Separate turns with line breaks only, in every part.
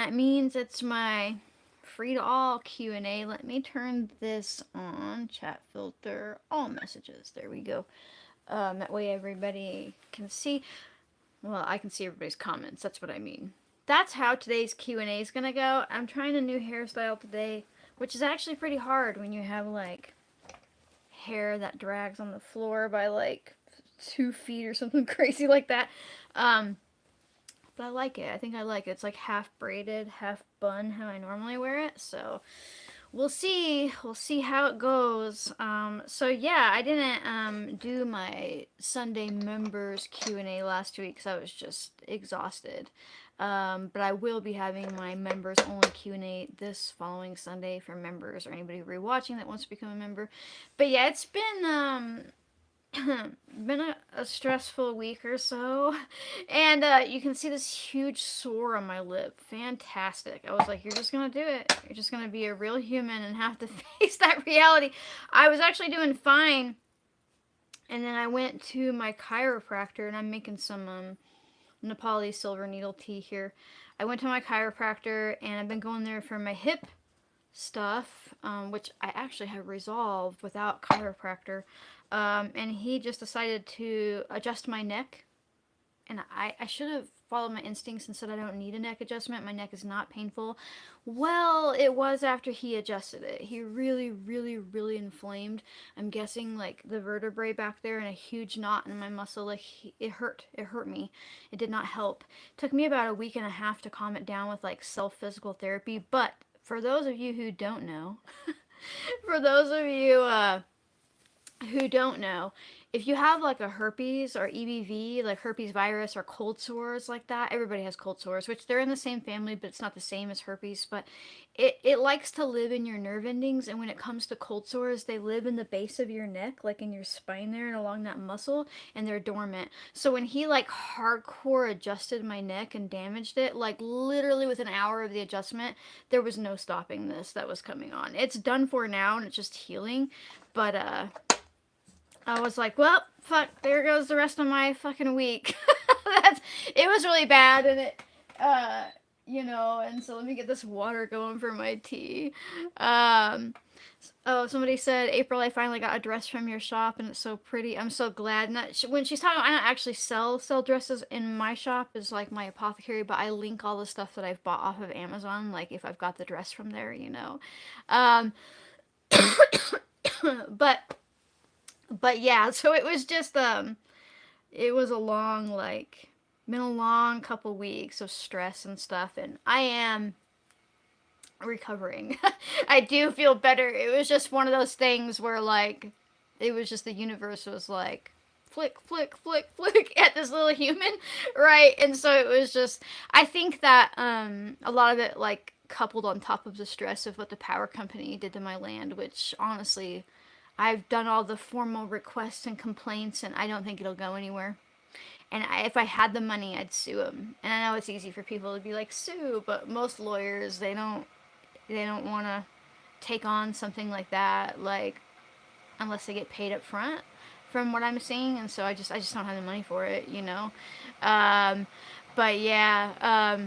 that means it's my free to all Q&A. Let me turn this on. Chat filter, all messages. There we go. That way everybody can see. Well, I can see everybody's comments. That's what I mean. That's how today's Q&A is going to go. I'm trying a new hairstyle today, which is actually pretty hard when you have like hair that drags on the floor by like 2 feet or something crazy like that. Um, but I like it. I think I like it. It's like half braided, half bun, how I normally wear it. So we'll see. We'll see how it goes. So yeah, I didn't do my Sunday members Q&A last week because I was just exhausted. But I will be having my members only Q&A this following Sunday for members or anybody rewatching that wants to become a member. But yeah, it's been a stressful week or so, and you can see this huge sore on my lip. Fantastic. I was like, you're just gonna do it. You're just gonna be a real human and have to face that reality. I was actually doing fine, and then I went to my chiropractor, and I'm making some Nepali silver needle tea here. I went to my chiropractor, and I've been going there for my hip stuff, which I actually have resolved without chiropractor. And he just decided to adjust my neck. And I should have followed my instincts and said I don't need a neck adjustment. My neck is not painful. Well, it was after he adjusted it. He really, really, really inflamed. I'm guessing like the vertebrae back there and a huge knot in my muscle. Like it hurt. It hurt me. It did not help. It took me about a week and a half to calm it down with like self physical therapy. But for those of you who don't know, for those of you who don't know, if you have like a herpes or EBV, like herpes virus or cold sores like that, everybody has cold sores, which they're in the same family, but it's not the same as herpes. But it likes to live in your nerve endings, and when it comes to cold sores, they live in the base of your neck, like in your spine there and along that muscle, and they're dormant. So when he like hardcore adjusted my neck and damaged it, like literally within an hour of the adjustment, there was no stopping this that was coming on. It's done for now and it's just healing, but I was like, well, fuck, there goes the rest of my fucking week. It was really bad, and and so let me get this water going for my tea. Um, oh, somebody said, April, I finally got a dress from your shop, and it's so pretty. I'm so glad. And when she's talking, I don't actually sell dresses in my shop. It's like my apothecary, but I link all the stuff that I've bought off of Amazon, like if I've got the dress from there. Um, but but yeah, so it was just it was a long like been a long couple weeks of stress and stuff, and I am recovering. I do feel better. It was just one of those things where like it was just the universe was like flick flick flick flick at this little human, right? And so it was just I think that a lot of it like coupled on top of the stress of what the power company did to my land, which honestly I've done all the formal requests and complaints, and I don't think it'll go anywhere. And if I had the money, I'd sue them. And I know it's easy for people to be like sue, but most lawyers they don't want to take on something like that, like unless they get paid up front, from what I'm seeing. And so I just don't have the money for it. Um, but yeah,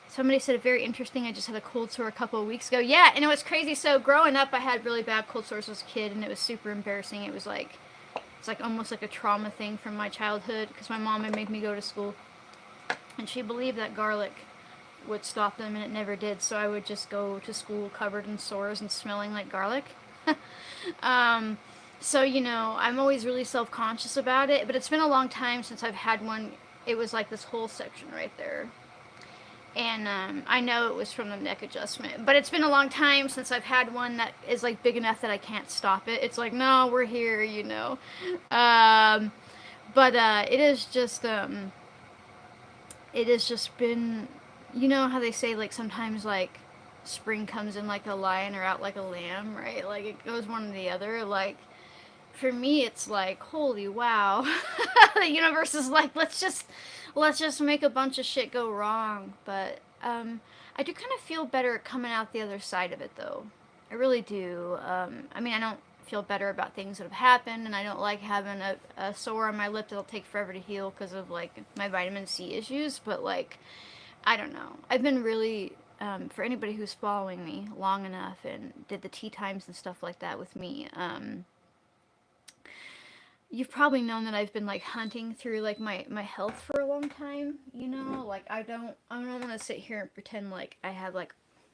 somebody said very interesting. I just had a cold sore a couple of weeks ago. Yeah, and it was crazy. So growing up, I had really bad cold sores as a kid, and it was super embarrassing. It's like almost like a trauma thing from my childhood because my mom would make me go to school, and she believed that garlic would stop them, and it never did. So I would just go to school covered in sores and smelling like garlic. um, so I'm always really self-conscious about it, but it's been a long time since I've had one. It was like this whole section right there, and I know it was from the neck adjustment, but it's been a long time since I've had one that is like big enough that I can't stop it. It's like, no, we're here. Um, but it has just been, how they say like sometimes like spring comes in like a lion or out like a lamb, right? Like it goes one or the other. Like for me, it's like, holy wow, the universe is like, let's just make a bunch of shit go wrong. But I do kind of feel better coming out the other side of it, though. I really do. I mean, I don't feel better about things that have happened, and I don't like having a sore on my lip that'll take forever to heal because of like my vitamin C issues. But like, I don't know. I've been really, for anybody who's following me long enough and did the tea times and stuff like that with me, you've probably known that I've been like hunting through like my health for a long time. You know, like I don't want to sit here and pretend like I have like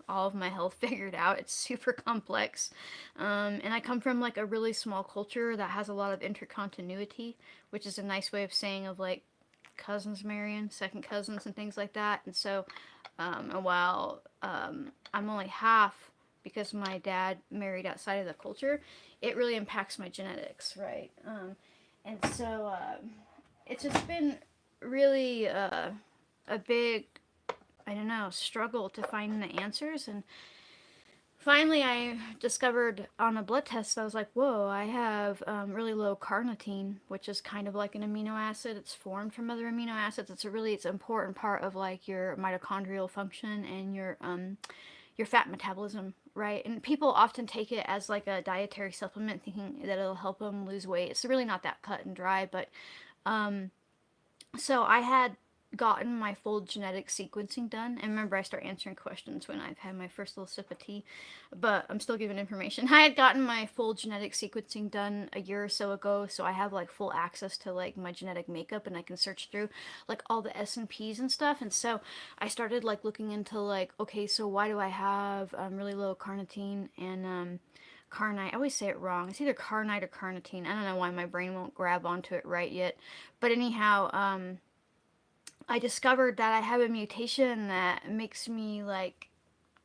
all of my health figured out. It's super complex, and I come from like a really small culture that has a lot of intercontinuity, which is a nice way of saying of like cousins marrying, second cousins, and things like that. And so, and while I'm only half because my dad married outside of the culture, it really impacts my genetics, right? And so it's just been really a big, I don't know, struggle to find the answers. And finally, I discovered on a blood test, I was like, whoa, I have really low carnitine, which is kind of like an amino acid. It's formed from other amino acids. It's an important part of like your mitochondrial function and your fat metabolism, right? And people often take it as like a dietary supplement, thinking that it'll help them lose weight. It's really not that cut and dry, but so I had gotten my full genetic sequencing done. And remember, I start answering questions when I've had my first little sip of tea, but I'm still giving information. I had gotten my full genetic sequencing done a year or so ago, so I have like full access to like my genetic makeup, and I can search through like all the S and P's and stuff. And so I started like looking into like, okay, so why do I have really low carnitine and carnite. I always say it wrong. It's either carnite or carnitine. I don't know why my brain won't grab onto it right yet. But anyhow, I discovered that I have a mutation that makes me like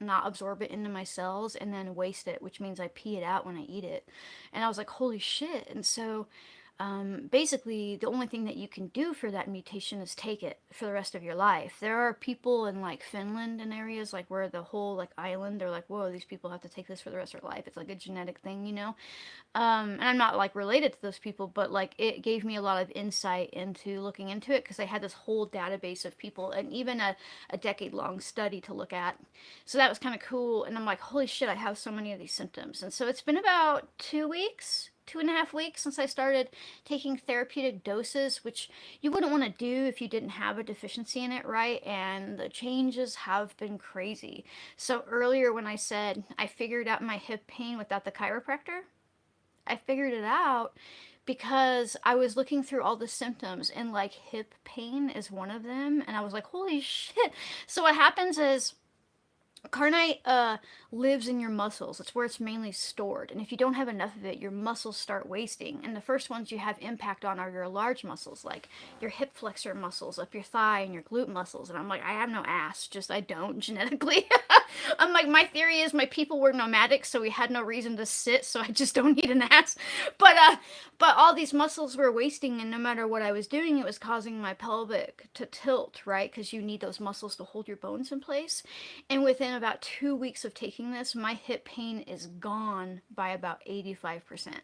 not absorb it into my cells and then waste it, which means I pee it out when I eat it. And I was like, holy shit. And so basically, the only thing that you can do for that mutation is take it for the rest of your life. There are people in like Finland and areas like where the whole like island, they're like, whoa, these people have to take this for the rest of their life. It's like a genetic thing, you know? And I'm not like related to those people, but like it gave me a lot of insight into looking into it because I had this whole database of people and even a decade long study to look at. So that was kind of cool. And I'm like, holy shit, I have so many of these symptoms. And so it's been about 2 weeks. 2.5 weeks since I started taking therapeutic doses, which you wouldn't want to do if you didn't have a deficiency in it, right? And the changes have been crazy. So earlier when I said I figured out my hip pain without the chiropractor, I figured it out because I was looking through all the symptoms and like hip pain is one of them. And I was like, holy shit. So what happens is carnite lives in your muscles. It's where it's mainly stored. And if you don't have enough of it, your muscles start wasting. And the first ones you have impact on are your large muscles, like your hip flexor muscles up your thigh and your glute muscles. And I'm like, I have no ass, just I don't genetically. I'm like, my theory is my people were nomadic, so we had no reason to sit, so I just don't need an ass. But all these muscles were wasting, and no matter what I was doing, it was causing my pelvic to tilt, right? Because you need those muscles to hold your bones in place. And within about 2 weeks of taking this, my hip pain is gone by about 85%.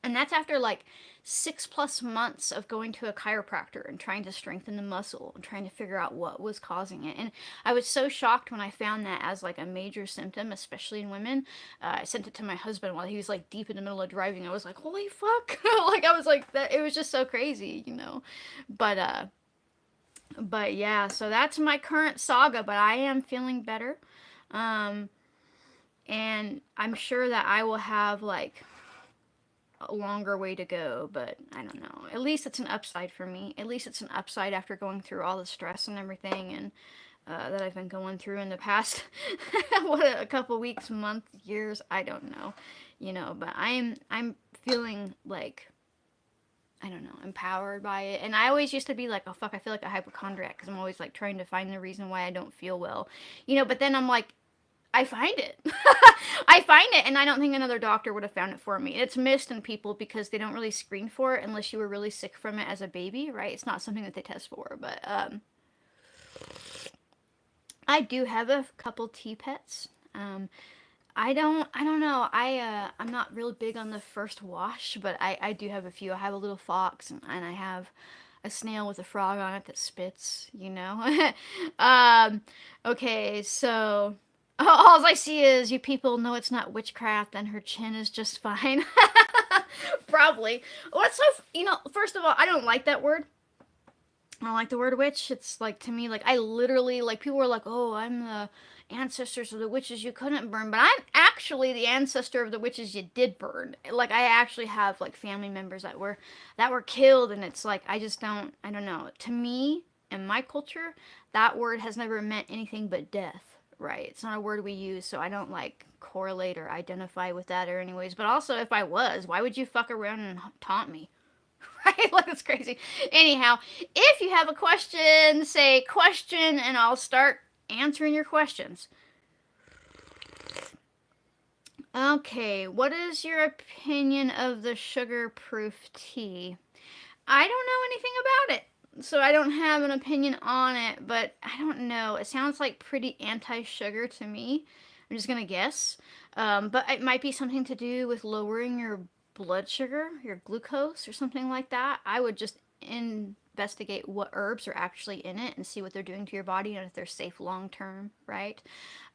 And that's after like 6+ months of going to a chiropractor and trying to strengthen the muscle and trying to figure out what was causing it. And I was so shocked when I found that as like a major symptom, especially in women. I sent it to my husband while he was like deep in the middle of driving. I was like, holy fuck. Like I was like that. It was just so crazy, you know. But but yeah, so that's my current saga, but I am feeling better. Um, and I'm sure that I will have like a longer way to go, but I don't know. At least it's an upside for me. At least it's an upside after going through all the stress and everything and that I've been going through in the past what a couple weeks, month, years, I don't know. You know, but I'm feeling like I don't know, empowered by it. And I always used to be like, oh fuck, I feel like a hypochondriac because I'm always like trying to find the reason why I don't feel well. You know, but then I'm like, I find it. I find it, and I don't think another doctor would have found it for me. It's missed in people because they don't really screen for it unless you were really sick from it as a baby, right? It's not something that they test for. But I do have a couple tea pets. I don't know. I'm not real big on the first wash, but I do have a few. I have a little fox, and I have a snail with a frog on it that spits, you know. um, okay, so all I see is you people know it's not witchcraft, and her chin is just fine. Probably. What's so, you know, first of all, I don't like that word. I don't like the word witch. It's like, to me, like, I literally, like, people were like, oh, I'm the ancestors of the witches you couldn't burn, but I'm actually the ancestor of the witches you did burn. Like, I actually have like family members that were killed, and it's like, I don't know. To me, in my culture, that word has never meant anything but death, right? It's not a word we use, so I don't like correlate or identify with that or anyways. But also, if I was, why would you fuck around and taunt me? Right? Like, it's crazy. Anyhow, if you have a question, say question, and I'll start answering your questions. Okay, what is your opinion of the sugar-proof tea? I don't know anything about it, so I don't have an opinion on it, but I don't know. It sounds like pretty anti-sugar to me. I'm just gonna guess. But it might be something to do with lowering your blood sugar, your glucose, or something like that. I would just investigate what herbs are actually in it and see what they're doing to your body and if they're safe long term, right?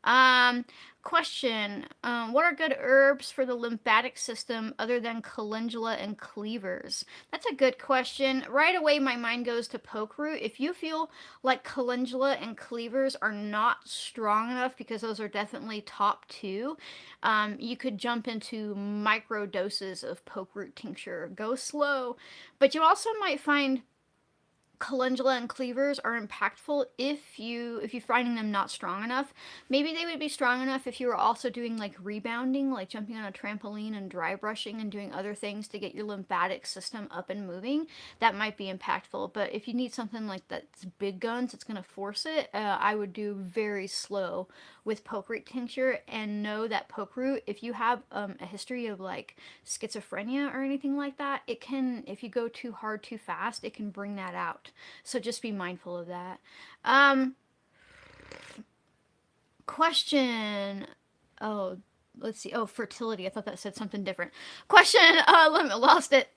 Um, Question: what are good herbs for the lymphatic system other than calendula and cleavers? That's a good question. Right away, my mind goes to poke root. If you feel like calendula and cleavers are not strong enough, because those are definitely top two, you could jump into micro doses of poke root tincture. Go slow, but you also might find calendula and cleavers are impactful if you're finding them not strong enough. Maybe they would be strong enough if you were also doing like rebounding, like jumping on a trampoline and dry brushing and doing other things to get your lymphatic system up and moving. That might be impactful. But if you need something like that's big guns, it's going to force it. I would do very slow with poke root tincture, and know that poke root, if you have a history of like schizophrenia or anything like that, it can, if you go too hard too fast, it can bring that out. So just be mindful of that. Um, Question. Oh, let's see. Oh, fertility. I thought that said something different. Question. Lost it.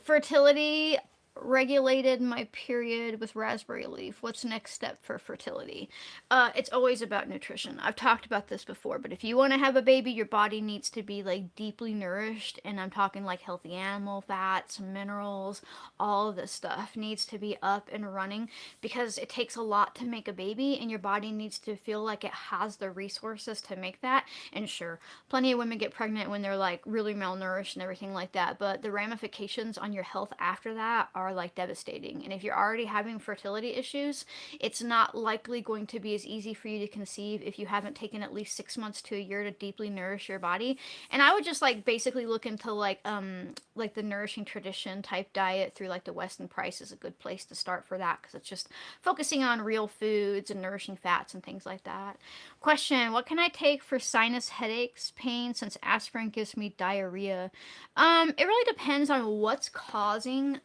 Fertility. Regulated my period with raspberry leaf. What's next step for fertility? It's always about nutrition. I've talked about this before, but if you want to have a baby, your body needs to be like deeply nourished, and I'm talking like healthy animal fats, minerals, all of this stuff needs to be up and running, because it takes a lot to make a baby, and your body needs to feel like it has the resources to make that. And sure, plenty of women get pregnant when they're like really malnourished and everything like that, but the ramifications on your health after that are like devastating. And if you're already having fertility issues, it's not likely going to be as easy for you to conceive if you haven't taken at least 6 months to a year to deeply nourish your body. And I would just like basically look into like the nourishing tradition type diet through like the Weston Price is a good place to start for that, because it's just focusing on real foods and nourishing fats and things like that. Question: what can I take for sinus headaches, pain, since aspirin gives me diarrhea? It really depends on what's causing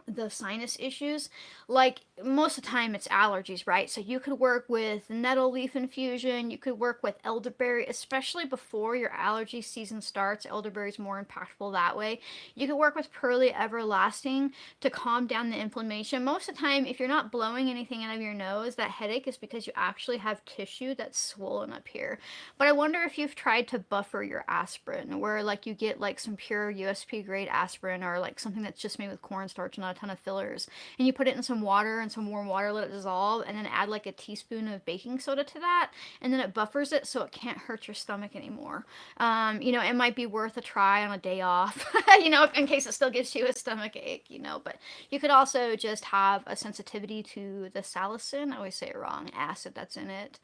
the sinus issues. Like, most of the time it's allergies, right? So you could work with nettle leaf infusion, you could work with elderberry, especially before your allergy season starts. Elderberry is more impactful that way. You could work with Pearly Everlasting to calm down the inflammation. Most of the time, if you're not blowing anything out of your nose, that headache is because you actually have tissue that's swollen up here. But I wonder if you've tried to buffer your aspirin, where like you get like some pure USP grade aspirin, or like something that's just made with cornstarch and not a ton of fillers, and you put it in some water, and some warm water, let it dissolve, and then add like a teaspoon of baking soda to that, and then it buffers it so it can't hurt your stomach anymore. It might be worth a try on a day off, in case it still gives you a stomach ache, but you could also just have a sensitivity to the salicin, I always say it wrong, acid that's in it.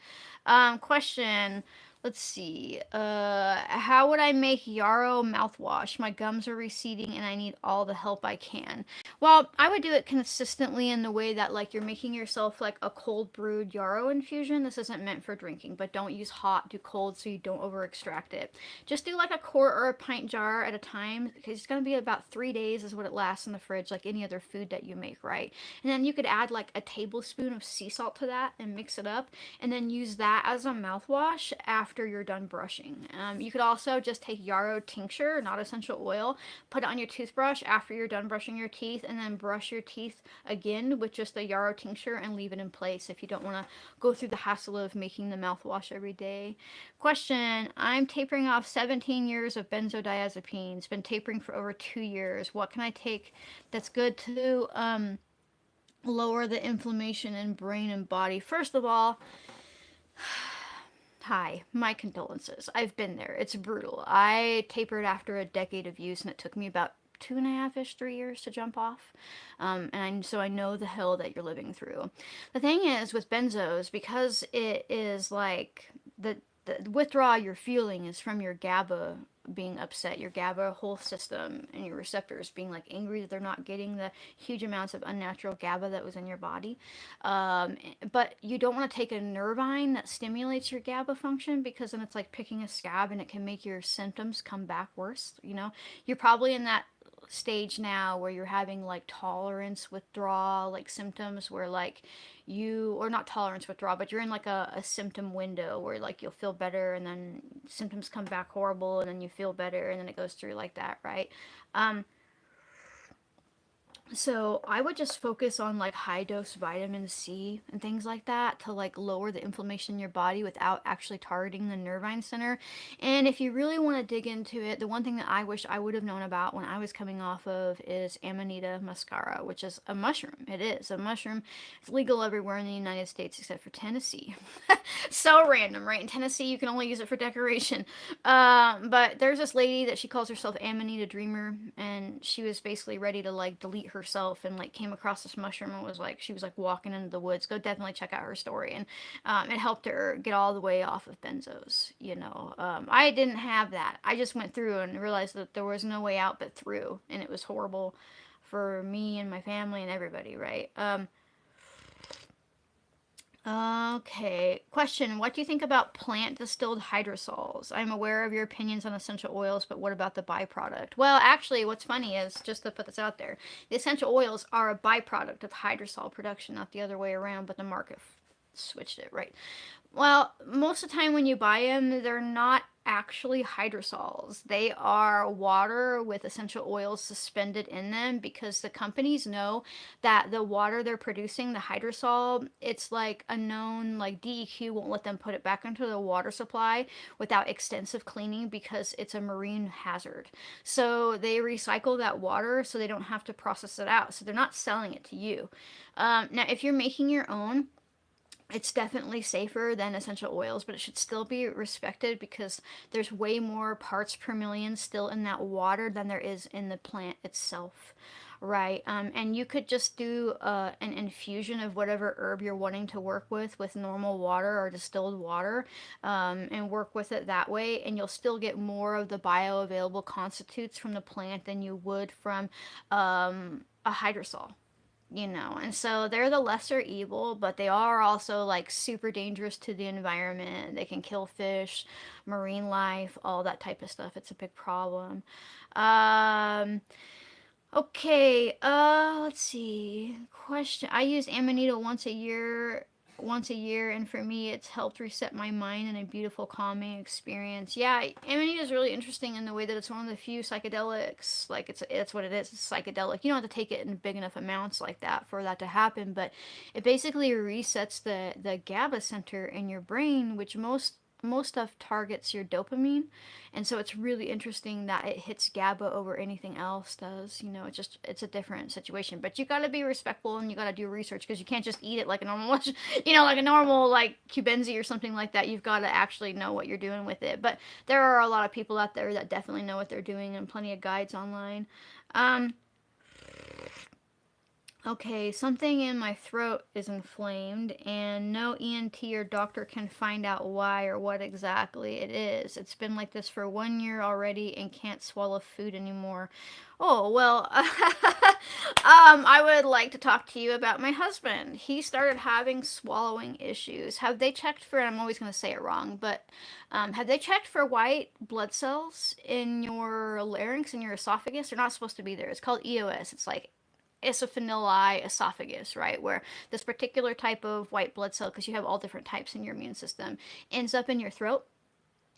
Question: let's see. How would I make yarrow mouthwash? My gums are receding and I need all the help I can. Well, I would do it consistently in the way that like you're making yourself like a cold brewed yarrow infusion. This isn't meant for drinking, but don't use hot, do cold so you don't over extract it. Just do like a quart or a pint jar at a time, because it's going to be about 3 days is what it lasts in the fridge, like any other food that you make, right? And then you could add like a tablespoon of sea salt to that and mix it up, and then use that as a mouthwash after you're done brushing. You could also just take yarrow tincture, not essential oil, put it on your toothbrush after you're done brushing your teeth, and then brush your teeth again with just the yarrow tincture and leave it in place if you don't want to go through the hassle of making the mouthwash every day. Question: I'm tapering off 17 years of benzodiazepines. Been tapering for over 2 years. What can I take that's good to lower the inflammation in brain and body. First of all, hi, my condolences. I've been there. It's brutal. I tapered after a decade of use, and it took me about 2.5 ish, 3 years to jump off. So I know the hell that you're living through. The thing is with benzos, because it is like the withdrawal you're feeling is from your GABA being upset, your GABA whole system and your receptors being like angry that they're not getting the huge amounts of unnatural GABA that was in your body. But you don't want to take a nervine that stimulates your GABA function, because then it's like picking a scab and it can make your symptoms come back worse. You're probably in that stage now where you're having like tolerance withdrawal like symptoms, where like you, or not tolerance withdrawal, but you're in like a symptom window where like you'll feel better and then symptoms come back horrible and then you feel better and then it goes through like that, right? um, so I would just focus on like high dose vitamin C and things like that to like lower the inflammation in your body without actually targeting the nervine center. And if you really want to dig into it, the one thing that I wish I would have known about when I was coming off of is Amanita muscaria, which is a mushroom. It is a mushroom. It's legal everywhere in the United States except for Tennessee. So random, right? In Tennessee, you can only use it for decoration. But there's this lady that she calls herself Amanita Dreamer, and she was basically ready to like delete herself, and like came across this mushroom and was like, she was like walking into the woods. Go definitely check out her story, and it helped her get all the way off of benzos. I didn't have that. I just went through and realized that there was no way out but through, and it was horrible for me and my family and everybody, right? Okay. Question. What do you think about plant distilled hydrosols? I'm aware of your opinions on essential oils, but what about the byproduct? Well, actually, what's funny is, just to put this out there, the essential oils are a byproduct of hydrosol production, not the other way around, but the market switched it, right? Well, most of the time when you buy them, they're not actually hydrosols. They are water with essential oils suspended in them, because the companies know that the water they're producing, the hydrosol, it's like a known, like DEQ won't let them put it back into the water supply without extensive cleaning, because it's a marine hazard. So they recycle that water so they don't have to process it out. So they're not selling it to you. Now, if you're making your own, it's definitely safer than essential oils, but it should still be respected, because there's way more parts per million still in that water than there is in the plant itself, right? And you could just do an infusion of whatever herb you're wanting to work with normal water or distilled water, and work with it that way, and you'll still get more of the bioavailable constitutes from the plant than you would from a hydrosol. And so they're the lesser evil, but they are also like super dangerous to the environment. They can kill fish, marine life, all that type of stuff. It's a big problem. um Okay, let's see. Question. I use Amanita once a year, and for me, it's helped reset my mind in a beautiful, calming experience. Yeah, Amanita is really interesting in the way that it's one of the few psychedelics. Like it's what it is. It's psychedelic. You don't have to take it in big enough amounts like that for that to happen, but it basically resets the GABA center in your brain, which most stuff targets your dopamine, and so it's really interesting that it hits GABA over anything else does. It's a different situation, but you got to be respectful and you got to do research, because you can't just eat it like a normal like a normal like cubenzi or something like that. You've got to actually know what you're doing with it. But there are a lot of people out there that definitely know what they're doing, and plenty of guides online. um Okay, something in my throat is inflamed, and no ENT or doctor can find out why or what exactly it is. It's been like this for 1 year already and can't swallow food anymore. Oh, well, I would like to talk to you about my husband. He started having swallowing issues. Have they checked for, I'm always going to say it wrong, but have they checked for white blood cells in your larynx and your esophagus? They're not supposed to be there. It's called EOS. It's like eosinophili esophagus, right? Where this particular type of white blood cell, because you have all different types in your immune system, ends up in your throat.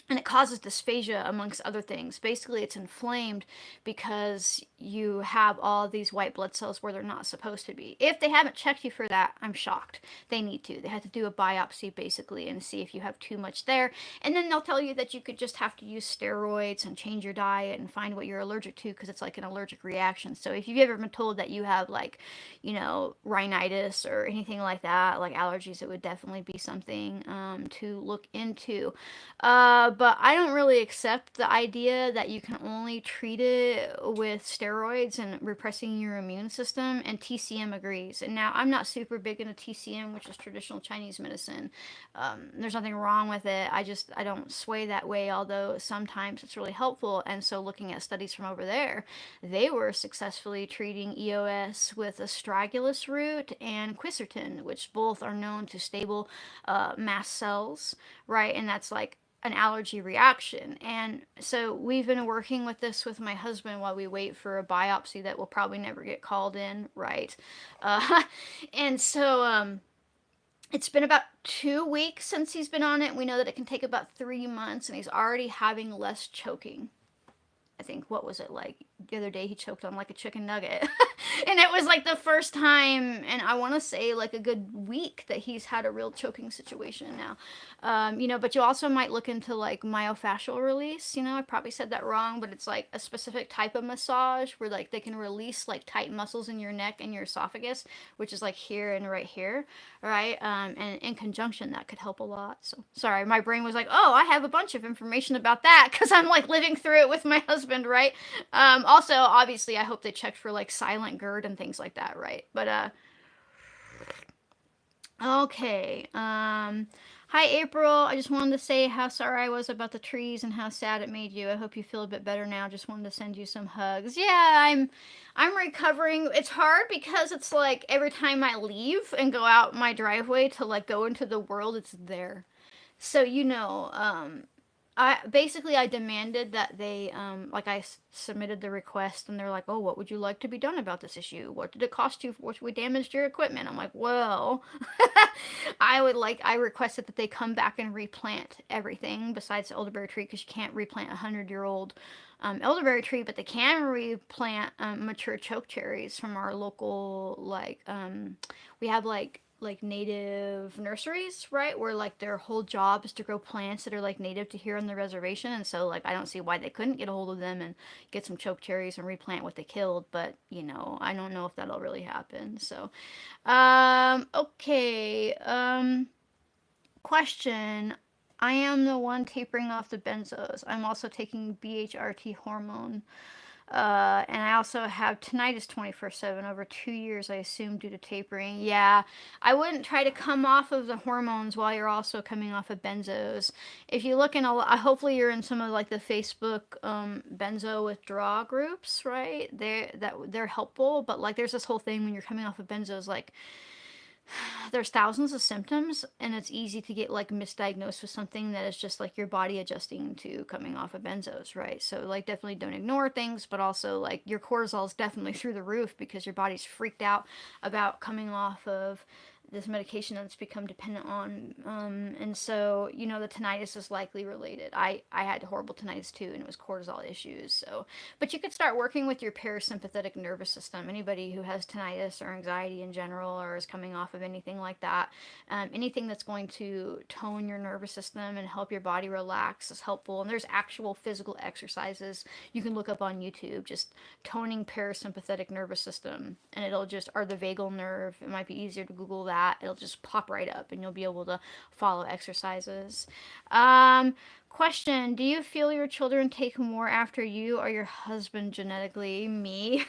and it causes dysphagia amongst other things. Basically, it's inflamed because you have all these white blood cells where they're not supposed to be. If they haven't checked you for that, I'm shocked. They need to. They have to do a biopsy basically and see if you have too much there. And then they'll tell you that you could just have to use steroids and change your diet and find what you're allergic to because it's like an allergic reaction. So if you've ever been told that you have like, rhinitis or anything like that, like allergies, it would definitely be something to look into. But I don't really accept the idea that you can only treat it with steroids and repressing your immune system, and TCM agrees. And now I'm not super big into TCM, which is traditional Chinese medicine. There's nothing wrong with it. I don't sway that way, although sometimes it's really helpful. And so looking at studies from over there, they were successfully treating EOS with astragalus root and quercetin, which both are known to stable mast cells, right? And that's like an allergy reaction. And so we've been working with this with my husband while we wait for a biopsy that will probably never get called in, right? Uh, and so it's been about 2 weeks since he's been on it. We know that it can take about 3 months, and he's already having less choking. I think, what was it, like the other day he choked on like a chicken nugget. And it was like the first time, and I want to say like a good week that he's had a real choking situation now. But you also might look into like myofascial release. I probably said that wrong, but it's like a specific type of massage where like they can release like tight muscles in your neck and your esophagus, which is like here and right here, right? And in conjunction, that could help a lot. So sorry, my brain was like, oh, I have a bunch of information about that because I'm like living through it with my husband, right? Also, obviously, I hope they checked for like silent GERD and things like that, right? But okay. Hi April. I just wanted to say how sorry I was about the trees and how sad it made you. I hope you feel a bit better now. Just wanted to send you some hugs. Yeah, I'm recovering. It's hard because it's like every time I leave and go out my driveway to like go into the world, it's there. So I demanded that they like submitted the request, and they're like, oh, what would you like to be done about this issue? What did it cost you? What we damaged your equipment? I'm like, well, I requested that they come back and replant everything besides the elderberry tree because you can't replant a 100-year-old elderberry tree, but they can replant mature choke cherries from our local we have like native nurseries, right? Where like their whole job is to grow plants that are like native to here on the reservation. And so like I don't see why they couldn't get a hold of them and get some choke cherries and replant what they killed, but I don't know if that'll really happen. So okay. Question. I am the one tapering off the benzos. I'm also taking BHRT hormone. And I also have tinnitus 24/7 over 2 years, I assume, due to tapering. Yeah, I wouldn't try to come off of the hormones while you're also coming off of benzos. If you look in hopefully you're in some of like the Facebook benzo withdrawal groups, right? They're helpful, but like there's this whole thing when you're coming off of benzos, like there's thousands of symptoms, and it's easy to get like misdiagnosed with something that is just like your body adjusting to coming off of benzos, right? So like definitely don't ignore things, but also like your cortisol is definitely through the roof because your body's freaked out about coming off of this medication that's become dependent on. And so the tinnitus is likely related. I had horrible tinnitus too, and it was cortisol issues. So but you could start working with your parasympathetic nervous system. Anybody who has tinnitus or anxiety in general, or is coming off of anything like that, anything that's going to tone your nervous system and help your body relax is helpful. And there's actual physical exercises you can look up on YouTube, just toning parasympathetic nervous system, and it'll just, or the vagal nerve. It might be easier to Google that. It'll just pop right up, and you'll be able to follow exercises. Question. Do you feel your children take more after you or your husband genetically? Me.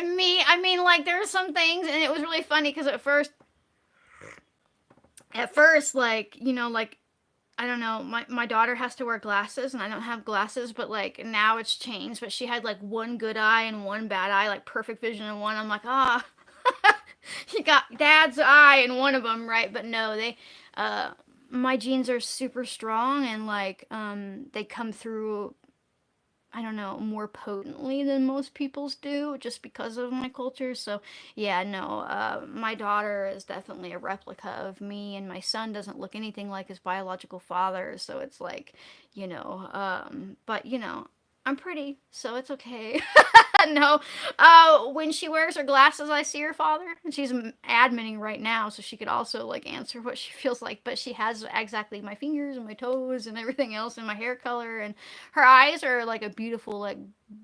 Me. I mean, like, there are some things, and it was really funny because at first, like, like, I don't know, my daughter has to wear glasses, and I don't have glasses, but, like, now it's changed. But she had, like, one good eye and one bad eye, like, perfect vision in one. I'm like, ah. You got dad's eye in one of them, right? But no, my genes are super strong, and like they come through. I don't know, more potently than most people's do just because of my culture. So, yeah, no, my daughter is definitely a replica of me, and my son doesn't look anything like his biological father. So it's like, but, I'm pretty, so it's okay. No. When she wears her glasses, I see her father, and she's admitting right now, so she could also like answer what she feels like. But she has exactly my fingers and my toes and everything else, and my hair color, and her eyes are like a beautiful like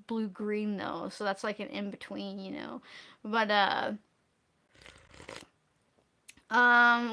blue green though, so that's like an in between. But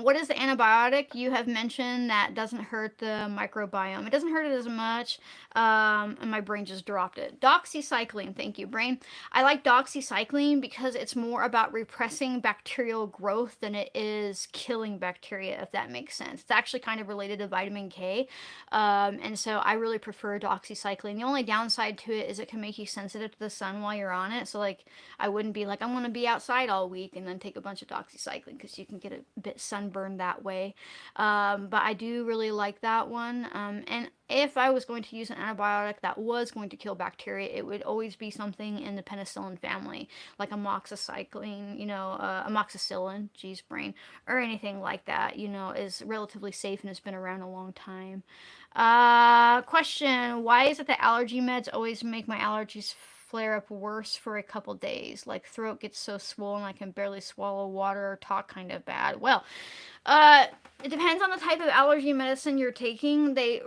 what is the antibiotic you have mentioned that doesn't hurt the microbiome? It doesn't hurt it as much. And my brain just dropped it. Doxycycline, thank you, brain. I like doxycycline because it's more about repressing bacterial growth than it is killing bacteria, if that makes sense. It's actually kind of related to vitamin K. And so I really prefer doxycycline. The only downside to it is it can make you sensitive to the sun while you're on it. So, like, I wouldn't be like, I'm going to be outside all week and then take a bunch of doxycycline because you can get a bit sunburned that way. But I do really like that one. And if I was going to use an antibiotic that was going to kill bacteria, it would always be something in the penicillin family, like amoxicillin, amoxicillin, geez, brain, or anything like that, is relatively safe and has been around a long time. Question: why is it that allergy meds always make my allergies flare up worse for a couple days? Like throat gets so swollen I can barely swallow water or talk kind of bad. Well, uh, it depends on the type of allergy medicine you're taking. They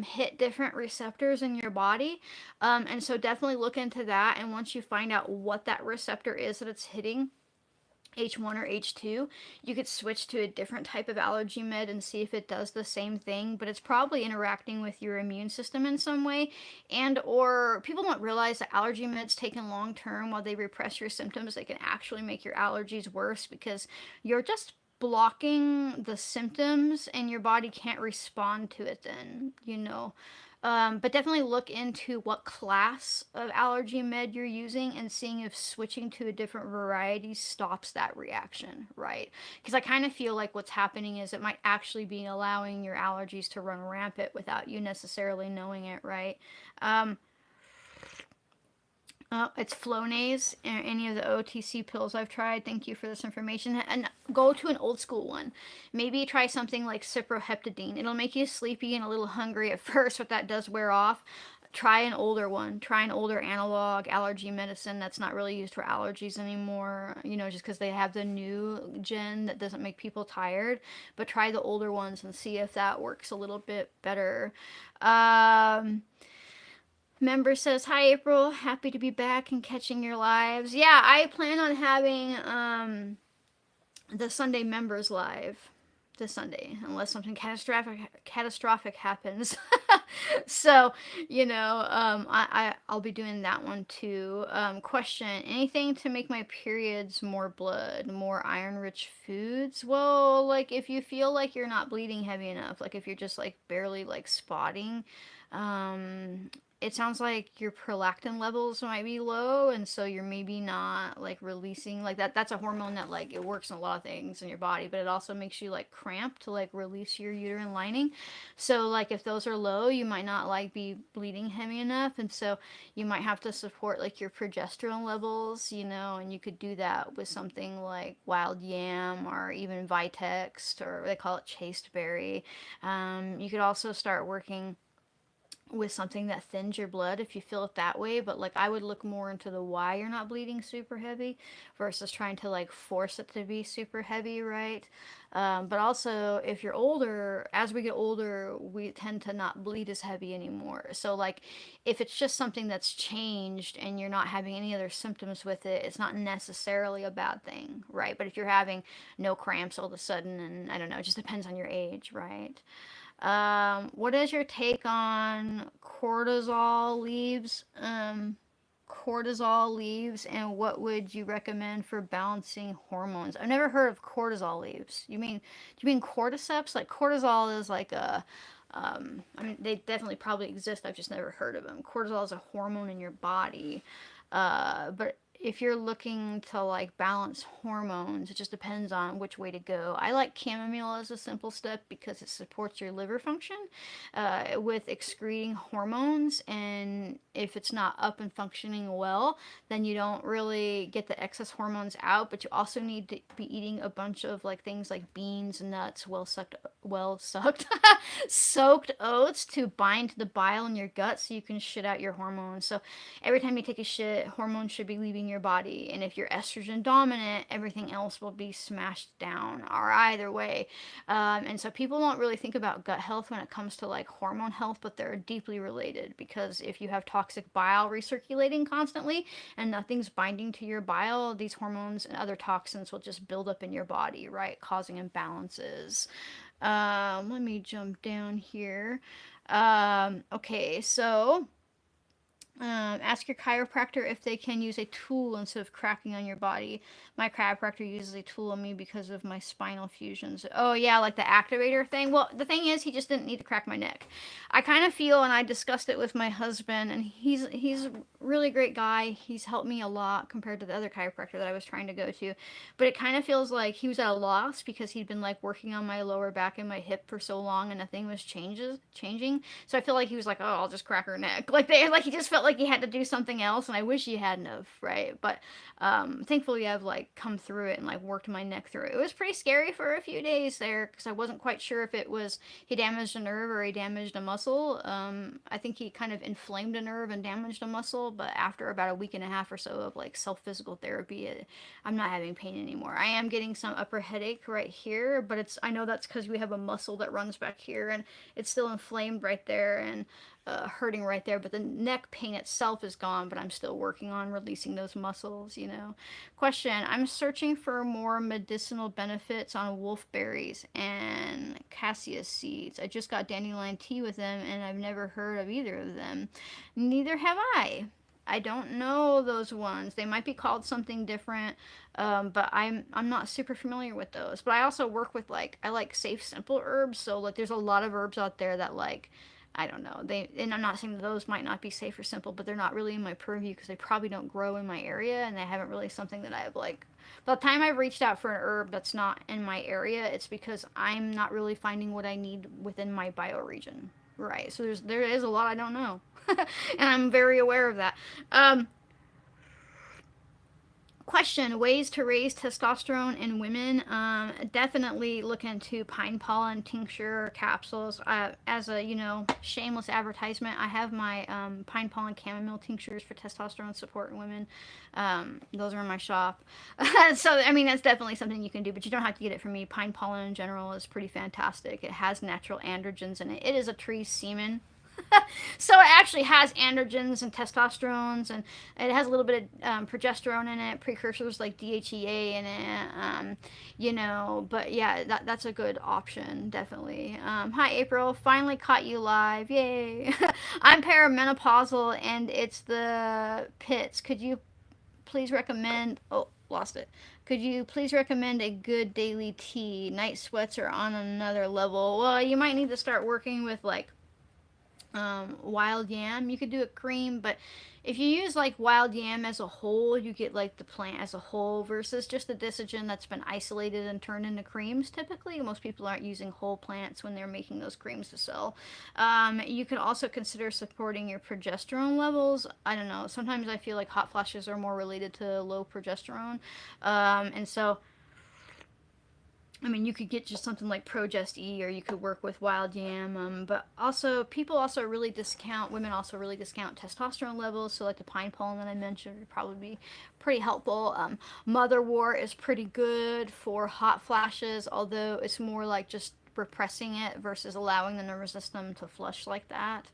hit different receptors in your body, and so definitely look into that. And once you find out what that receptor is that it's hitting, H1 or H2, you could switch to a different type of allergy med and see if it does the same thing, but it's probably interacting with your immune system in some way. And or people don't realize that allergy meds taken long term, while they repress your symptoms, they can actually make your allergies worse because you're just blocking the symptoms and your body can't respond to it then. But definitely look into what class of allergy med you're using and seeing if switching to a different variety stops that reaction, right? Because I kind of feel like what's happening is it might actually be allowing your allergies to run rampant without you necessarily knowing it, right? Um, it's Flonase, any of the OTC pills I've tried. Thank you for this information. And go to an old school one. Maybe try something like cyproheptadine. It'll make you sleepy and a little hungry at first, but that does wear off. Try an older one. Try an older analog allergy medicine that's not really used for allergies anymore, just because they have the new gen that doesn't make people tired. But try the older ones and see if that works a little bit better. Member says, "Hi April, happy to be back and catching your lives." Yeah, I plan on having the Sunday members live this Sunday, unless something catastrophic happens. So, I'll be doing that one too. Question: anything to make my periods more blood, more iron-rich foods? Well, like if you feel like you're not bleeding heavy enough, like if you're just like barely like spotting, um, it sounds like your prolactin levels might be low, and so you're maybe not like releasing like that. That's a hormone that like it works in a lot of things in your body, but it also makes you like cramp to like release your uterine lining. So like if those are low, you might not like be bleeding heavy enough, and so you might have to support like your progesterone levels, and you could do that with something like wild yam or even Vitex, or they call it chasteberry. You could also start working with something that thins your blood if you feel it that way, but like I would look more into the why you're not bleeding super heavy versus trying to like force it to be super heavy, right? But also if you're older, as we get older, we tend to not bleed as heavy anymore. So like if it's just something that's changed and you're not having any other symptoms with it, it's not necessarily a bad thing, right? But if you're having no cramps all of a sudden, and I don't know, it just depends on your age, right? What is your take on cortisol leaves, and what would you recommend for balancing hormones? I've never heard of cortisol leaves. Do you mean cordyceps? Like cortisol is like I mean, they definitely probably exist. I've just never heard of them. Cortisol is a hormone in your body, but if you're looking to like balance hormones, it just depends on which way to go. I like chamomile as a simple step because it supports your liver function with excreting hormones, and if it's not up and functioning well, then you don't really get the excess hormones out. But you also need to be eating a bunch of like things like beans, nuts, well sucked, soaked oats to bind to the bile in your gut, so you can shit out your hormones. So every time you take a shit, hormones should be leaving your body. And if you're estrogen dominant, everything else will be smashed down, or either way. And so people don't really think about gut health when it comes to like hormone health, but they're deeply related, because if you have toxic bile recirculating constantly and nothing's binding to your bile, these hormones and other toxins will just build up in your body, right? Causing imbalances. Let me jump down here. Okay, so ask your chiropractor if they can use a tool instead of cracking on your body. My chiropractor uses a tool on me because of my spinal fusions. Oh, yeah, like the activator thing. Well, the thing is, he just didn't need to crack my neck. I kind of feel, and I discussed it with my husband, and he's a really great guy. He's helped me a lot compared to the other chiropractor that I was trying to go to. But it kind of feels like he was at a loss because he'd been like working on my lower back and my hip for so long, and nothing was changing. So I feel like he was like, "Oh, I'll just crack her neck." Like he just felt like he had to do something else, and I wish he hadn't have, right? But thankfully I've like come through it and like worked my neck through it. It was pretty scary for a few days there because I wasn't quite sure if it was he damaged a nerve or he damaged a muscle. I think he kind of inflamed a nerve and damaged a muscle, but after about a week and a half or so of like self physical therapy, I'm not having pain anymore. I am getting some upper headache right here, but I know that's because we have a muscle that runs back here and it's still inflamed right there and hurting right there. But the neck pain itself is gone, but I'm still working on releasing those muscles. Question: I'm searching for more medicinal benefits on wolfberries and cassia seeds. I just got dandelion tea with them and I've never heard of either of them. Neither have I. I don't know those ones. They might be called something different, but I'm not super familiar with those. But I also work with I like safe simple herbs. So like there's a lot of herbs out there that like I don't know. And I'm not saying that those might not be safe or simple, but they're not really in my purview because they probably don't grow in my area and they haven't really something that I've like. By the time I've reached out for an herb that's not in my area, it's because I'm not really finding what I need within my bioregion. Right. So there is a lot I don't know. And I'm very aware of that. Question: ways to raise testosterone in women. Definitely look into pine pollen tincture capsules. As a shameless advertisement, I have my pine pollen chamomile tinctures for testosterone support in women. Those are in my shop. So I mean that's definitely something you can do, but you don't have to get it from me. Pine pollen in general is pretty fantastic. It has natural androgens in it. It is a tree semen. So it actually has androgens and testosterones, and it has a little bit of progesterone in it, precursors like DHEA in it, but yeah, that's a good option, definitely. Hi, April. Finally caught you live. Yay. I'm perimenopausal, and it's the pits. Could you please recommend... Oh, lost it. Could you please recommend a good daily tea? Night sweats are on another level. Well, you might need to start working with, wild yam. You could do a cream, but if you use like wild yam as a whole, you get like the plant as a whole versus just the disogen that's been isolated and turned into creams. Typically most people aren't using whole plants when they're making those creams to sell. You could also consider supporting your progesterone levels. I don't know, sometimes I feel like hot flashes are more related to low progesterone, and so I mean, you could get just something like Progest E, or you could work with Wild Yam. But also, women also really discount testosterone levels. So, like the pine pollen that I mentioned would probably be pretty helpful. Motherwort is pretty good for hot flashes, although it's more like just repressing it versus allowing the nervous system to flush like that.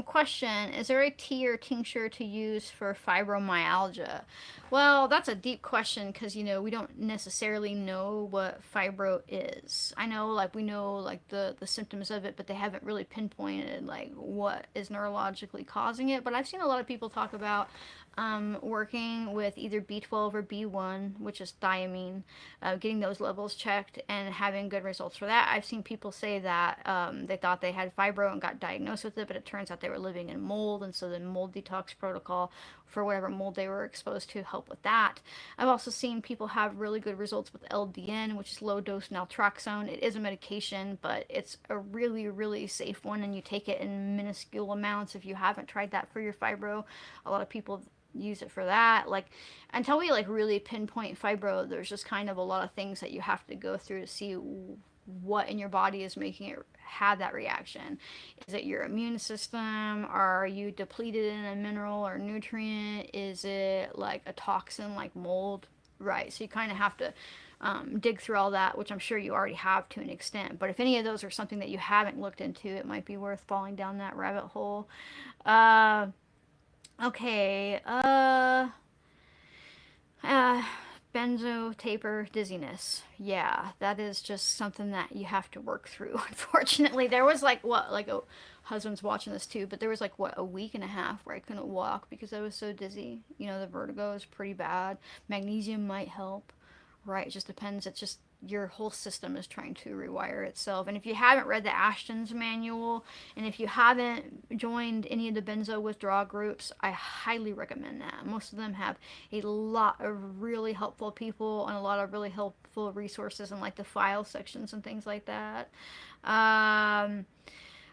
Question: is there a tea or tincture to use for fibromyalgia? Well, that's a deep question because, we don't necessarily know what fibro is. I know, we know, the symptoms of it, but they haven't really pinpointed, what is neurologically causing it. But I've seen a lot of people talk about working with either B12 or B1, which is thiamine, getting those levels checked and having good results for that. I've seen people say that they thought they had fibro and got diagnosed with it, but it turns out they were living in mold, and so the mold detox protocol for whatever mold they were exposed to help with that. I've also seen people have really good results with LDN, which is low dose naltrexone. It is a medication, but it's a really, really safe one, and you take it in minuscule amounts. If you haven't tried that for your fibro, a lot of people use it for that. Like, until we like really pinpoint fibro, there's just kind of a lot of things that you have to go through to see what in your body is making it have that reaction. Is it your immune system? Are you depleted in a mineral or nutrient? Is it like a toxin like mold? Right. So you kind of have to dig through all that, which I'm sure you already have to an extent. But if any of those are something that you haven't looked into, it might be worth falling down that rabbit hole. Okay. Uh, benzo taper dizziness. Yeah, that is just something that you have to work through. Unfortunately, there was like what, like a husband's watching this too, but there was like what, a week and a half where I couldn't walk because I was so dizzy. You know, the vertigo is pretty bad. Magnesium might help. Right, it just depends. It's just your whole system is trying to rewire itself. And if you haven't read the Ashton's manual, and if you haven't joined any of the benzo withdrawal groups, I highly recommend that. Most of them have a lot of really helpful people and a lot of really helpful resources in like the file sections and things like that.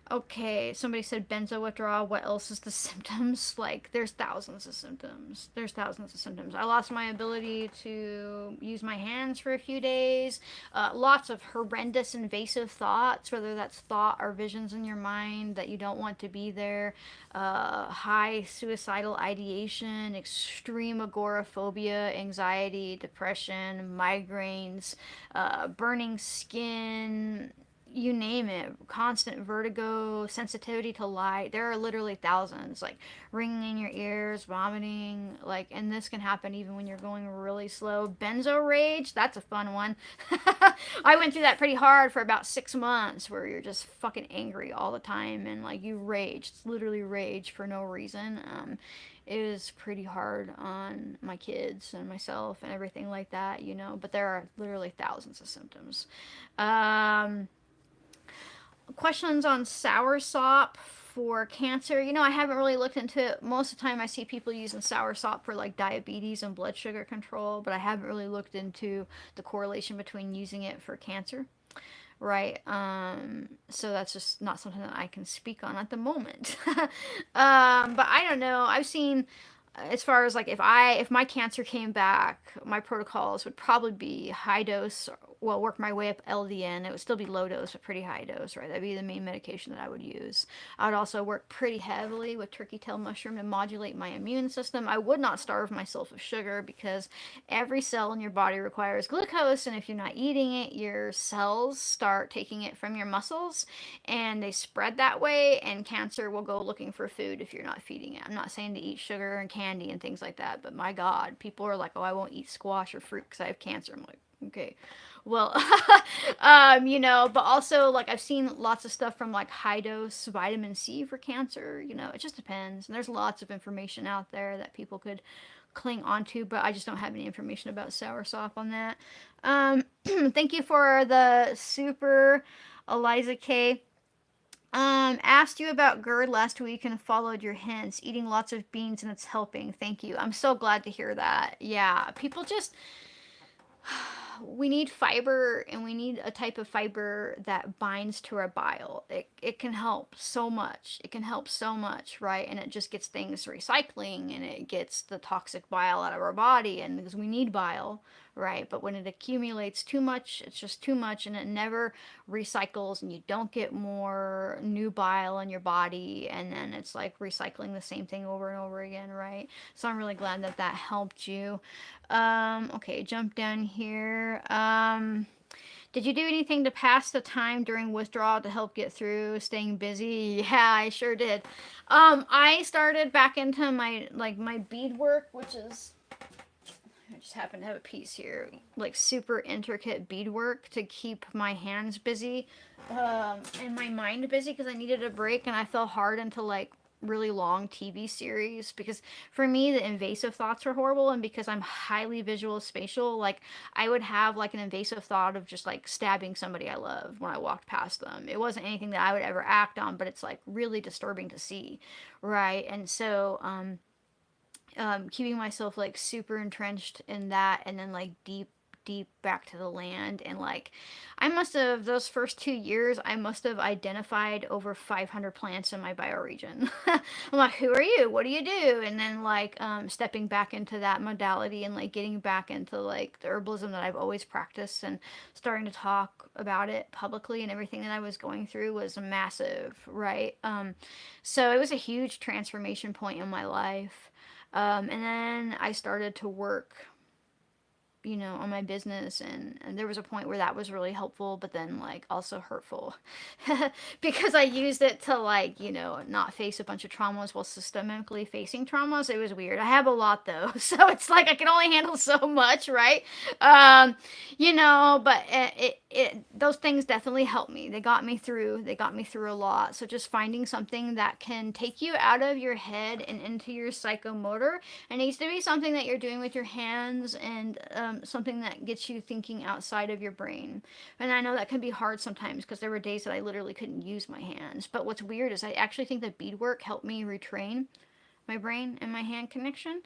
Okay, somebody said benzo withdrawal. What else is the symptoms? Like, there's thousands of symptoms. There's thousands of symptoms. I lost my ability to use my hands for a few days. Lots of horrendous invasive thoughts, whether that's thought or visions in your mind that you don't want to be there. High suicidal ideation, extreme agoraphobia, anxiety, depression, migraines, burning skin, you name it, constant vertigo, sensitivity to light. There are literally thousands, like ringing in your ears, vomiting, like, and this can happen even when you're going really slow. Benzo rage, that's a fun one. I went through that pretty hard for about 6 months, where you're just fucking angry all the time and like you rage. It's literally rage for no reason. It was pretty hard on my kids and myself and everything like that, you know, but there are literally thousands of symptoms. Questions on soursop for cancer. You know, I haven't really looked into it. Most of the time I see people using soursop for like diabetes and blood sugar control, but I haven't really looked into the correlation between using it for cancer. Right. So that's just not something that I can speak on at the moment. But I don't know. I've seen, as far as like, if my cancer came back, my protocols would probably be high dose, well, work my way up LDN. It would still be low dose, but pretty high dose, right? That'd be the main medication that I would use. I would also work pretty heavily with turkey tail mushroom to modulate my immune system. I would not starve myself of sugar, because every cell in your body requires glucose, and if you're not eating it, your cells start taking it from your muscles, and they spread that way, and cancer will go looking for food if you're not feeding it. I'm not saying to eat sugar and candy and things like that, but my God, people are like, oh, I won't eat squash or fruit because I have cancer. I'm like, okay, well, you know, but also like I've seen lots of stuff from like high dose vitamin C for cancer. You know, it just depends. And there's lots of information out there that people could cling onto, but I just don't have any information about soursop on that. Thank you for the super Eliza K. Asked you about GERD last week and followed your hints. Eating lots of beans and it's helping. Thank you. I'm so glad to hear that. Yeah, people just, we need fiber, and we need a type of fiber that binds to our bile. It can help so much. It can help so much, right? And it just gets things recycling, and it gets the toxic bile out of our body, and because we need bile, right? But when it accumulates too much, it's just too much, and it never recycles, and you don't get more new bile in your body, and then it's like recycling the same thing over and over again, right? So I'm really glad that that helped you. Okay, jump down here. Did you do anything to pass the time during withdrawal to help get through staying busy? Yeah, I sure did. I started back into my beadwork, which is, I just happen to have a piece here, like super intricate beadwork to keep my hands busy, and my mind busy, because I needed a break, and I fell hard into like really long TV series, because for me the invasive thoughts were horrible, and because I'm highly visual spatial, like I would have like an invasive thought of just like stabbing somebody I love when I walked past them. It wasn't anything that I would ever act on, but it's like really disturbing to see, right? And so keeping myself like super entrenched in that, and then like deep back to the land, and like I must have, those first 2 years I must have identified over 500 plants in my bioregion. I'm like, who are you, what do you do? And then like stepping back into that modality, and like getting back into like the herbalism that I've always practiced, and starting to talk about it publicly, and everything that I was going through was massive, right? So it was a huge transformation point in my life. And then I started to work, on my business, and there was a point where that was really helpful, but then like also hurtful because I used it to like, not face a bunch of traumas while systemically facing traumas. It was weird. I have a lot though, so it's like I can only handle so much, right? Um, but those things definitely helped me. They got me through a lot. So just finding something that can take you out of your head and into your psychomotor. It needs to be something that you're doing with your hands, and something that gets you thinking outside of your brain. And I know that can be hard sometimes, because there were days that I literally couldn't use my hands. But what's weird is I actually think that beadwork helped me retrain my brain and my hand connection,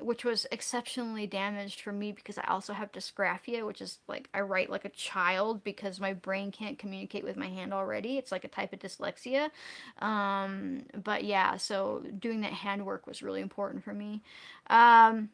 which was exceptionally damaged for me, because I also have dysgraphia, which is like I write like a child because my brain can't communicate with my hand already. It's like a type of dyslexia. But yeah, so doing that handwork was really important for me. Um,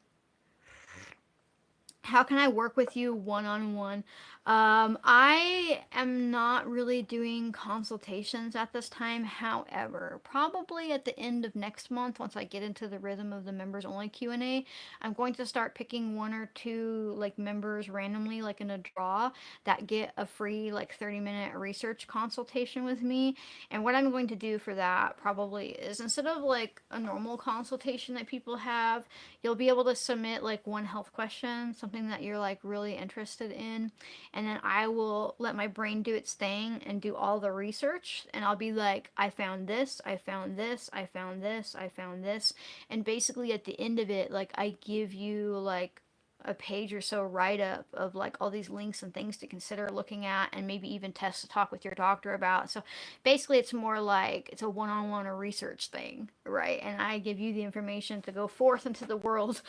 how can I work with you one on one? I am not really doing consultations at this time. However, probably at the end of next month, once I get into the rhythm of the members only Q&A, I'm going to start picking one or two like members randomly, like in a draw, that get a free like 30-minute research consultation with me. And what I'm going to do for that probably is, instead of like a normal consultation that people have, you'll be able to submit like one health question, something that you're like really interested in, and then I will let my brain do its thing and do all the research, and I'll be like, I found this, I found this, I found this, I found this, and basically at the end of it, like I give you like a page or so write up of like all these links and things to consider looking at, and maybe even test to talk with your doctor about. So basically it's more like it's a one-on-one or research thing, right? And I give you the information to go forth into the world.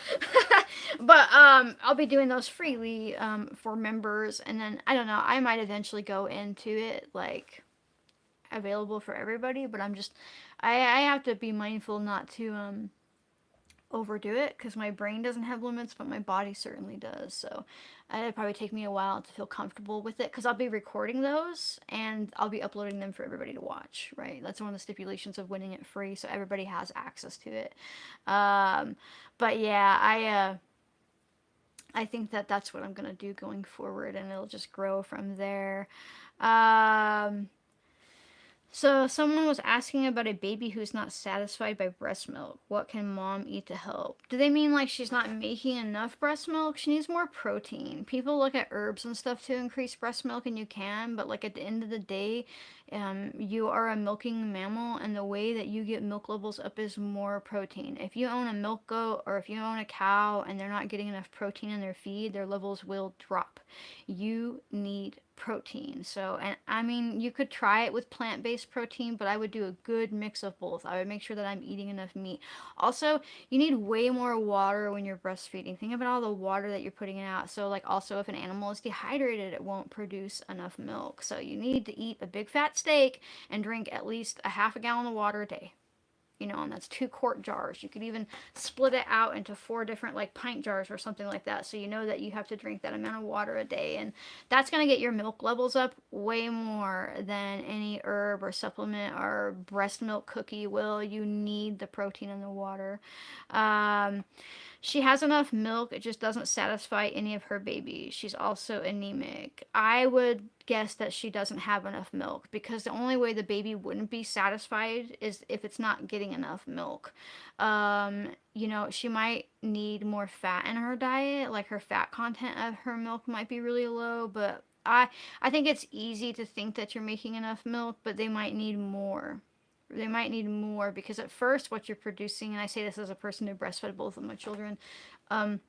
But I'll be doing those freely for members, and then I don't know, I might eventually go into it like available for everybody, but I have to be mindful not to overdo it, because my brain doesn't have limits, but my body certainly does. So it'd probably take me a while to feel comfortable with it, because I'll be recording those and I'll be uploading them for everybody to watch, right? That's one of the stipulations of winning it free, so everybody has access to it. Um, but yeah, I think that that's what I'm gonna do going forward, and it'll just grow from there. Um, so someone was asking about a baby who's not satisfied by breast milk. What can mom eat to help? Do they mean like she's not making enough breast milk? She needs more protein. People look at herbs and stuff to increase breast milk, and you can, but like at the end of the day, you are a milking mammal, and the way that you get milk levels up is more protein. If you own a milk goat, or if you own a cow and they're not getting enough protein in their feed, their levels will drop. You need protein. So, and I mean, you could try it with plant-based protein, but I would do a good mix of both. I would make sure that I'm eating enough meat. Also, you need way more water when you're breastfeeding. Think about all the water that you're putting out. So, like, also, if an animal is dehydrated, it won't produce enough milk. So, you need to eat a big fat steak and drink at least a half a gallon of water a day. And that's 2 quart jars. You could even split it out into 4 different like pint jars or something like that. So you know that you have to drink that amount of water a day. And that's going to get your milk levels up way more than any herb or supplement or breast milk cookie will. You need the protein in the water. Um, she has enough milk, it just doesn't satisfy any of her babies. She's also anemic. I would guess that she doesn't have enough milk, because the only way the baby wouldn't be satisfied is if it's not getting enough milk. She might need more fat in her diet, like her fat content of her milk might be really low, but I think it's easy to think that you're making enough milk, but they might need more. They might need more because at first what you're producing, and I say this as a person who breastfed both of my children, um,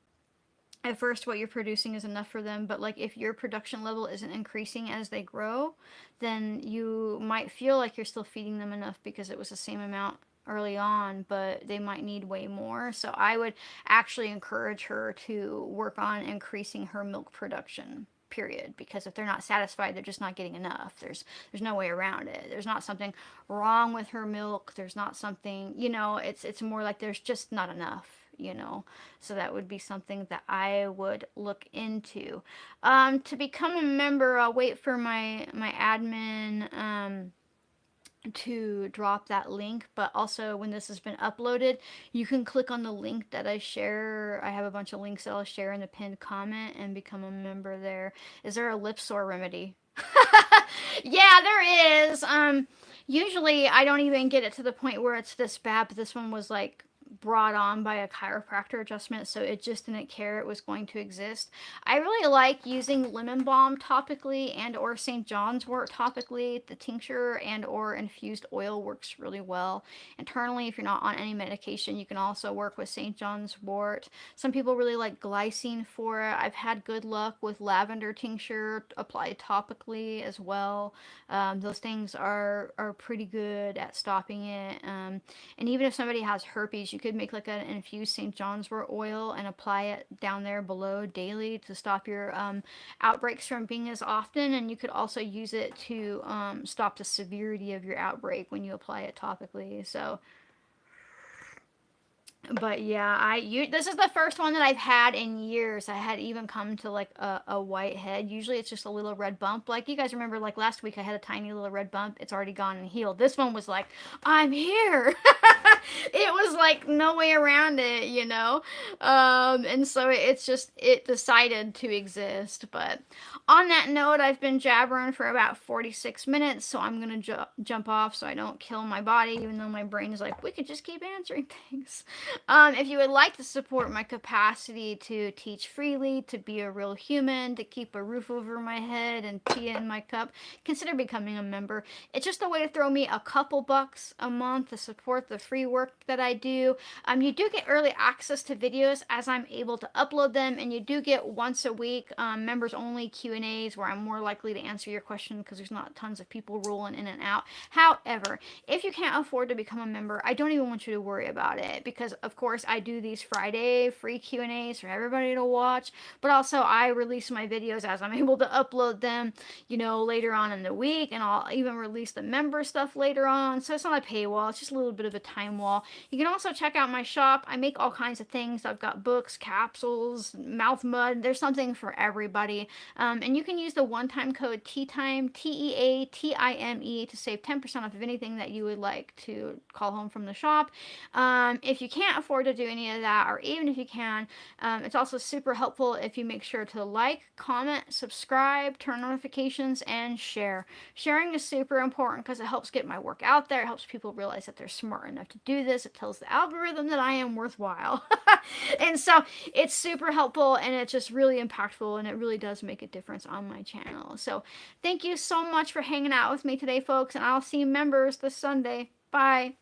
at first what you're producing is enough for them, but like if your production level isn't increasing as they grow, then you might feel like you're still feeding them enough because it was the same amount early on, but they might need way more. So I would actually encourage her to work on increasing her milk production, period, because if they're not satisfied, they're just not getting enough. There's no way around it. There's not something wrong with her milk. There's not something, it's more like there's just not enough. So that would be something that I would look into. To become a member, I'll wait for my admin to drop that link, but also when this has been uploaded, you can click on the link that I share. I have a bunch of links that I'll share in the pinned comment and become a member there. Is there a lip sore remedy? Yeah, there is. Usually I don't even get it to the point where it's this bad, but this one was like brought on by a chiropractor adjustment, so it just didn't care it was going to exist. I really like using lemon balm topically and or St. John's wort topically. The tincture and or infused oil works really well. Internally, if you're not on any medication, you can also work with St. John's wort. Some people really like glycine for it. I've had good luck with lavender tincture applied topically as well. Those things are pretty good at stopping it. And even if somebody has herpes, you could make like an infused St. John's wort oil and apply it down there below daily to stop your outbreaks from being as often. And you could also use it to stop the severity of your outbreak when you apply it topically. So but yeah, this is the first one that I've had in years. I had even come to like a white head. Usually it's just a little red bump. Like you guys remember, like last week I had a tiny little red bump. It's already gone and healed. This one was like, I'm here. It was like no way around it. And so it decided to exist. But on that note, I've been jabbering for about 46 minutes, so I'm gonna jump off so I don't kill my body, even though my brain is like, we could just keep answering things. If you would like to support my capacity to teach freely, to be a real human, to keep a roof over my head and tea in my cup, consider becoming a member. It's just a way to throw me a couple bucks a month to support the free work that I do. You do get early access to videos as I'm able to upload them, and you do get once a week members only Q&As where I'm more likely to answer your question because there's not tons of people rolling in and out. However, if you can't afford to become a member, I don't even want you to worry about it because of course I do these Friday free Q&As for everybody to watch, but also I release my videos as I'm able to upload them, later on in the week, and I'll even release the member stuff later on. So it's not a paywall, it's just a little bit of a time wall. You can also check out my shop. I make all kinds of things. I've got books, capsules, mouth mud. There's something for everybody. And you can use the one-time code TEATIME, TEATIME, to save 10% off of anything that you would like to call home from the shop. If you can't afford to do any of that, or even if you can, it's also super helpful if you make sure to like, comment, subscribe, turn notifications, and share. Sharing is super important because it helps get my work out there. It helps people realize that they're smart enough to do this. It tells the algorithm that I am worthwhile. And so it's super helpful, and it's just really impactful, and it really does make a difference on my channel. So thank you so much for hanging out with me today, folks, and I'll see you members this Sunday. Bye.